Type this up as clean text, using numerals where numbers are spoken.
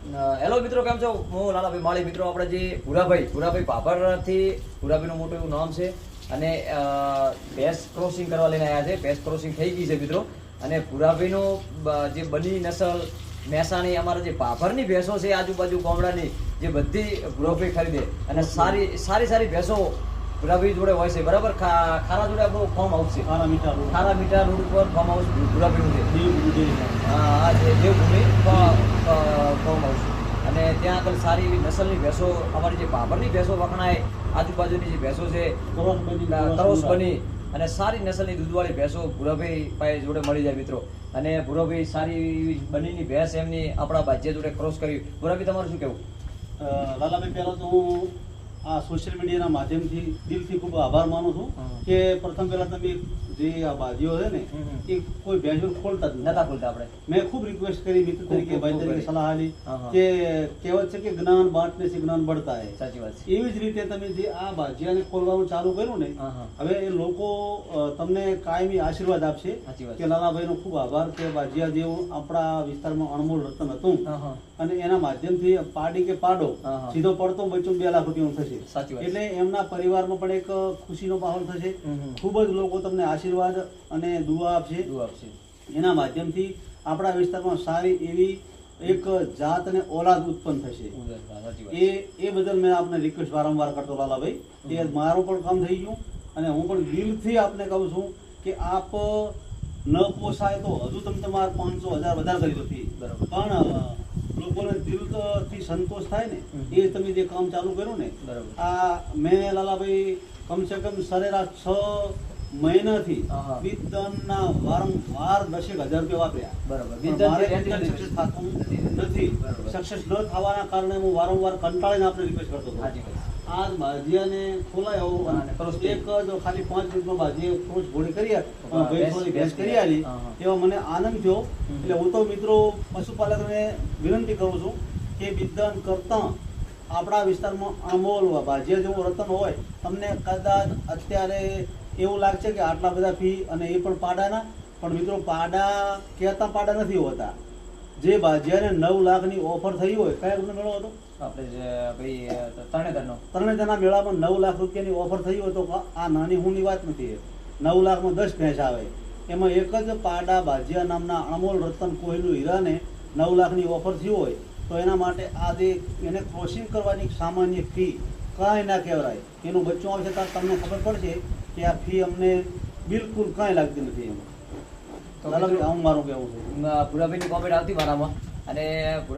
Hello મિત્રો, કેમ છો? હું લાલાભાઈ માળી. મિત્રો આપણે જે ભૂરાભાઈ ભાભરથી ભૂરાભાઈનું મોટું એવું નામ છે અને ભેંસ ક્રોસિંગ કરવા લઈને આવ્યા છે. ભેંસ ક્રોસિંગ થઈ ગઈ છે મિત્રો. અને ભૂરાભાઈનો જે બની નસલ મહેસાણી અમારા જે ભાભરની ભેંસો છે આજુબાજુ ગામડાની જે બધી ભૂરાભાઈ ખરીદે અને સારી ભેંસો ભૂરાભાઈ જોડે હોય છે. બરાબર. ખારા જોડે આપણું ફોર્મ હાઉસ છે. ખારા મીઠા રોડ ઉપર ફોર્મ હાઉસ ભૂરાભાઈનું છે. હા, દેવભૂમિ ફોર્મ હાઉસ. અને ત્યાં આગળ સારી એવી નસલની ભેંસો, અમારી જે ભાભરની ભેંસો વખણાય, આજુબાજુની જે ભેંસો છે તરોસ બની અને સારી નસલની દૂધવાળી ભેંસો ભૂરાભાઈ પાસે જોડે મળી જાય મિત્રો. અને ભૂરાભાઈ સારી એવી બનીની ભેંસ એમની આપણા ભાજ્ય જોડે ક્રોસ કરી. ભૂરાભાઈ, તમારું શું કહેવું? લાલાભાઈ, પહેલાં તો હું આ સોશિયલ મીડિયાના માધ્યમથી દિલથી ખૂબ આભાર માનું છું કે પ્રથમ પહેલા તમે જે આ બાજીઓ છે ને એ કોઈ ભેંસો ખોલતા જ નતા ખોલતા. આપણે મેં ખૂબ રિક્વેસ્ટ કરી મિત્ર તરીકે, ભાઈ તરીકે સલાહ આપી કે કહેવત છે કે જ્ઞાન બાંટને છે જ્ઞાન બળતા હે. સાચી વાત છે. એવી જ રીતે તમે જે આ બાજીયાને ખોલવાનું ચાલુ કર્યું ને, હવે એ લોકો તમને કાયમી આશીર્વાદ આપશે કે લાલાભાઈનો ખૂબ આભાર કે બાજીયા જેવું આપણા વિસ્તારમાં અણમોલ રતન હતું અને એના માધ્યમથી પાડી કે પાડો સીધો પડતો બચ્ચો 2 લાખ રૂપિયાનું થશે. એટલે એમના પરિવારમાં પણ એક ખુશીનો માહોલ થશે. ખૂબ જ લોકો તમને આશીર્વાદ અને દુઆ આપશે. એના માધ્યમથી આપણા વિસ્તારમાં સારી એવી એક જાત અને ઓલાદ ઉત્પન્ન થશે. એ બદલ મેં આપને રિક્વેસ્ટ વારંવાર કરતો લાલાભાઈ કે મારું પણ કામ થઈ ગયું અને હું પણ દિલથી આપને કહું છું કે આપ ન પોસાય તો હજુ તમે તમારા 500,000 વધારે કરી દો ફી. પણ લોકોને દિલથી સંતોષ થાય ને એ તમે જે કામ ચાલુ કર્યું ને, આ મેં લાલાભાઈ કમસે કમ સરેરાશ 6 મહિનાથી વિદ્યાનના વારંવાર 10,000 રૂપિયા વાપર્યા. સક્સેસ થતું નથી. સક્સેસ ન થવાના કારણે હું વારંવાર કંટાળીને આપણે રિક્વેસ્ટ કરતો હતો. આજ બાજીયાને ખોલાયો એક જ ખાલી 5 મિનિટમાં બાજીએ ક્રોસ ઘોડી કરી ભેંસ કરી આલી. એવા મને આનંદ થયો. એટલે હું તો મિત્રો પશુપાલકોને વિનંતી કરું છું કે વિદ્યાન કરતા આપણા વિસ્તારમાં અણમોલ બાજીયા જેવું રતન હોય. તમને કદાચ અત્યારે એવું લાગશે કે આટલા બધા ફી અને એ પણ પાડાના, પણ મિત્રો પાડા કહેતા પાડા નથી હોતા. જે બાજીયાને 9 લાખની ઓફર થઈ હોય, કયા મેળો હતો આપણે જે ભાઈ તરણેતરના મેળામાં 9 લાખ રૂપિયાની ઓફર થઈ હોય તો આ નાની હુંની વાત નથી. 9 લાખમાં 10 ભેંસ આવે. એમાં એક જ પાડા બાજીયા નામના અણમોલ રતન કોહિનૂર હીરાને 9 લાખની ઓફર થઈ હોય તો એના માટે આજે એને ક્રોસિંગ કરવાની સામાન્ય ફી કાંઈ ના કહેવાય. એનું બચ્ચું આવશે ત્યારે તમને ખબર પડશે કે આ ફી અમને બિલકુલ કાંઈ લાગતી નથી. એમ તો આવું મારું કહેવું છે. ભૂરાભાઈની કોમેન્ટ આવતી મારામાં. અને